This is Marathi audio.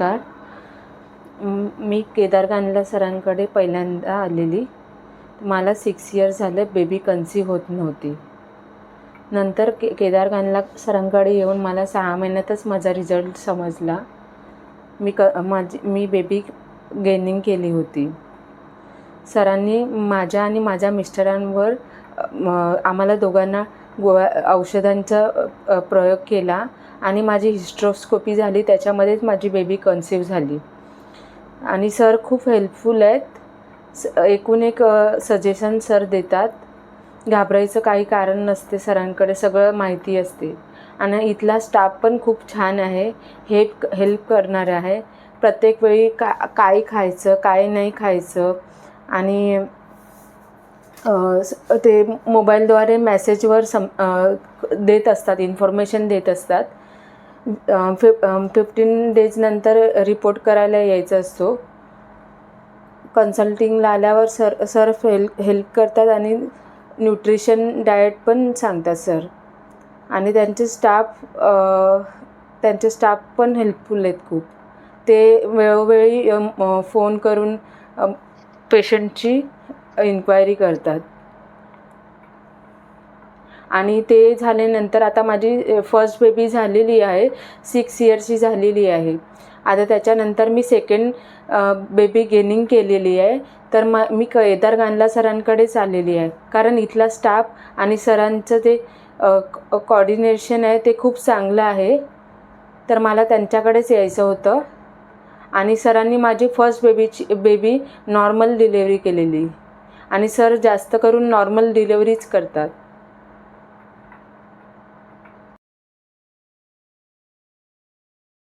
नमस्कार. मी केदार गांधला सरांकडे पहिल्यांदा आलेली. मला 6 इयर्स झाले बेबी कन्सीव्ह होत नव्हती. नंतर केदार गांधला सरांकडे येऊन मला 6 महिन्यातच माझा रिझल्ट समजला. मी बेबी गेनिंग केली होती. सरांनी माझ्या आणि माझ्या मिस्टरांवर आम्हाला दोघांना औषधांचा प्रयोग केला आणि माझी हिस्ट्रोस्कोपी झाली. त्याच्यामध्येच माझी बेबी कन्सीव्ह झाली. आणि सर खूप हेल्पफुल आहेत. एकूण एक सजेशन सर देतात. घाबरायचं काही कारण नसते. सरांकडे सगळं माहिती असते. आणि इथला स्टाफ पण खूप छान आहे. हेल्प करणारे आहे. प्रत्येक वेळी काय खायचं काय नाही खायचं आणि ते मोबाईलद्वारे मेसेजवर देत असतात, इन्फॉर्मेशन देत असतात. 15 डेज नंतर रिपोर्ट करायला यायचं असतो. कन्सल्टिंगला आल्यावर सर हेल्प करतात आणि न्यूट्रिशन डाएट पण सांगतात सर. आणि त्यांचे स्टाफ पण हेल्पफुल आहेत खूप. ते वेळोवेळी फोन करून पेशंटची इन्क्वायरी करतात. आणि ते झाल्यानंतर आता माझी फर्स्ट बेबी झालेली आहे, 6 इयर्सची झालेली आहे. आता त्याच्यानंतर मी सेकंड बेबी गेनिंग केलेली आहे. तर मी केदार गांधला सरांकडेच आलेली आहे. कारण इथला स्टाफ आणि सरांचं ते कॉर्डिनेशन आहे ते खूप चांगलं आहे. तर मला त्यांच्याकडेच यायचं होतं. आणि सरांनी माझी फर्स्ट बेबी नॉर्मल डिलेवरी केलेली. आणि सर जास्त करून नॉर्मल डिलेवरीच करतात.